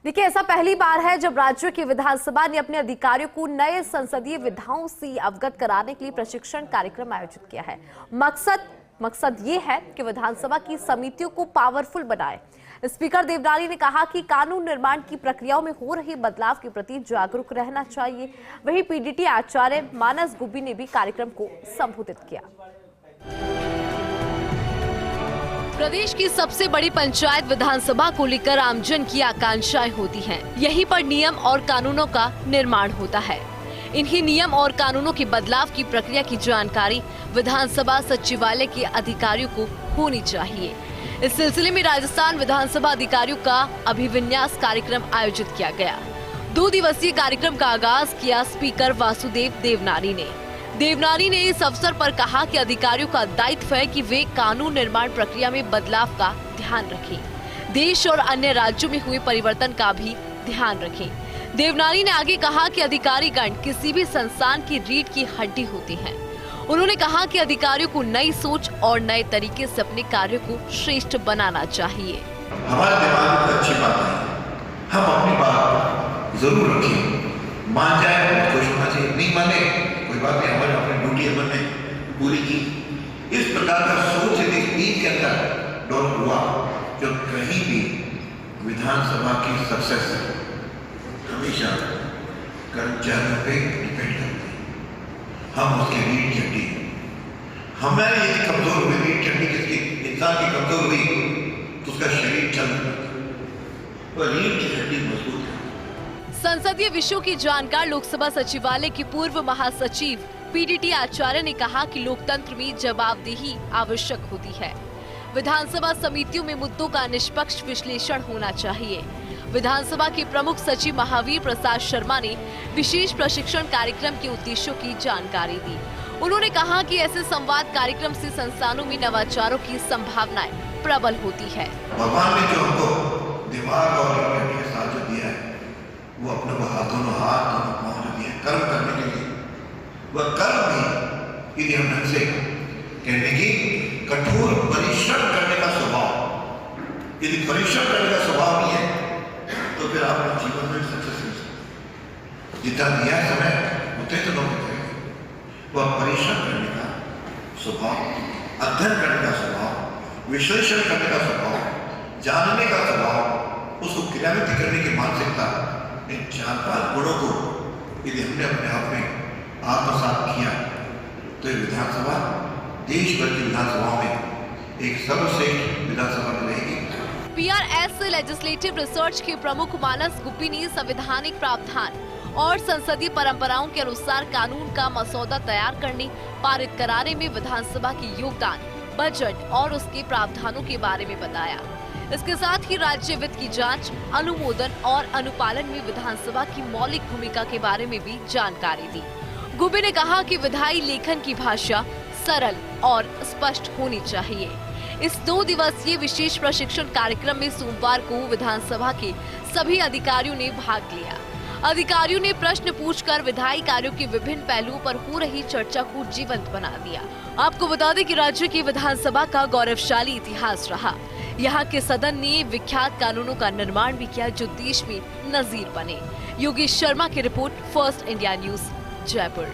देखिए, ऐसा पहली बार है जब राज्य की विधानसभा ने अपने अधिकारियों को नए संसदीय विधाओं से अवगत कराने के लिए प्रशिक्षण कार्यक्रम आयोजित किया है। मकसद ये है कि विधानसभा की समितियों को पावरफुल बनाए। स्पीकर देवनानी ने कहा कि कानून निर्माण की प्रक्रियाओं में हो रहे बदलाव के प्रति जागरूक रहना चाहिए। वहीं पीडीटी आचार्य मानस गुब्बी ने भी कार्यक्रम को संबोधित किया। प्रदेश की सबसे बड़ी पंचायत विधानसभा को लेकर आमजन की आकांक्षाएं होती हैं। यहीं पर नियम और कानूनों का निर्माण होता है। इन्हीं नियम और कानूनों के बदलाव की प्रक्रिया की जानकारी विधानसभा सचिवालय के अधिकारियों को होनी चाहिए। इस सिलसिले में राजस्थान विधानसभा अधिकारियों का अभिविन्यास कार्यक्रम आयोजित किया गया। 2 दिवसीय कार्यक्रम का आगाज किया स्पीकर वासुदेव देवनानी ने। देवनानी ने इस अवसर पर कहा कि अधिकारियों का दायित्व है कि वे कानून निर्माण प्रक्रिया में बदलाव का ध्यान रखें, देश और अन्य राज्यों में हुए परिवर्तन का भी ध्यान रखें। देवनानी ने आगे कहा कि अधिकारीगण किसी भी संस्थान की रीढ़ की हड्डी होते हैं। उन्होंने कहा कि अधिकारियों को नई सोच और नए तरीके से अपने कार्यों को श्रेष्ठ बनाना चाहिए। हमारे दिमाग में अच्छी बात है, हम अपनी बात जरूर रखें, मान जाए खुश होना चाहिए, नहीं माने कोई बात नहीं, हमारे अपनी ड्यूटी हमने पूरी की। इस प्रकार का सोच यदि टीम के अंदर डेवलप हुआ जो कहीं भी विधानसभा की सक्सेस हमेशा कर्मचारियों पे डिपेंड करती है। हम उसकी रीढ़ की हड्डी, हमारी यदि कमजोर हुई रीढ़ की हड्डी, किसकी इंसान की कमजोर हुई तो उसका शरीर चल तो रीढ़ की हड्डी मजबूत है। संसदीय विषयों की जानकार लोकसभा सचिवालय की पूर्व महासचिव पीडीटी आचार्य ने कहा कि लोकतंत्र में जवाबदेही आवश्यक होती है। विधानसभा समितियों में मुद्दों का निष्पक्ष विश्लेषण होना चाहिए। विधानसभा के प्रमुख सचिव महावीर प्रसाद शर्मा ने विशेष प्रशिक्षण कार्यक्रम के उद्देश्यों की जानकारी दी। उन्होंने कहा कि ऐसे संवाद कार्यक्रम से संस्थानों में नवाचारों की संभावनाएं प्रबल होती है। भगवान ने जो हमको दिमाग और हड्डी के साथ जो दिया है, वो अपने को दोनों हाथ दोनों पाँव जो दिए कर्म करने के लिए, वह कर्म भी यदि हम ढंग से कहने की कठोर परिश्रम करने का स्वभाव, यदि परिश्रम करने का स्वभाव नहीं है तो फिर आप जीवन में सक्सेस नहीं सकते। जितना दिया समय उतने तो लोग करेंगे। वह परिश्रम करने का स्वभाव, अध्ययन करने का स्वभाव, विश्लेषण करने का स्वभाव, जानने का स्वभाव, उसको क्रियान्वित करने की मानसिकता, इन 4-5 गुणों को यदि हमने अपने आप में आत्मसात किया तो ये विधानसभा देश भर की विधानसभाओं में एक सर्वश्रेष्ठ विधानसभा रहेगी। पीआरएस लेजिस्लेटिव रिसर्च के प्रमुख मानस गुब्बी ने संवैधानिक प्रावधान और संसदीय परंपराओं के अनुसार कानून का मसौदा तैयार करने, पारित कराने में विधानसभा की योगदान, बजट और उसके प्रावधानों के बारे में बताया। इसके साथ ही राज्य वित्त की जांच, अनुमोदन और अनुपालन में विधानसभा की मौलिक भूमिका के बारे में भी जानकारी दी। गुब्बी ने कहा कि विधायी लेखन की भाषा सरल और स्पष्ट होनी चाहिए। इस 2 दिवसीय विशेष प्रशिक्षण कार्यक्रम में सोमवार को विधानसभा के सभी अधिकारियों ने भाग लिया। अधिकारियों ने प्रश्न पूछकर विधायी कार्यों के विभिन्न पहलुओं पर हो रही चर्चा को जीवंत बना दिया। आपको बता दें कि राज्य की विधानसभा का गौरवशाली इतिहास रहा। यहाँ के सदन ने विख्यात कानूनों का निर्माण भी किया जो देश में नजीर बने। योगेश शर्मा की report, first India news, Jaipur.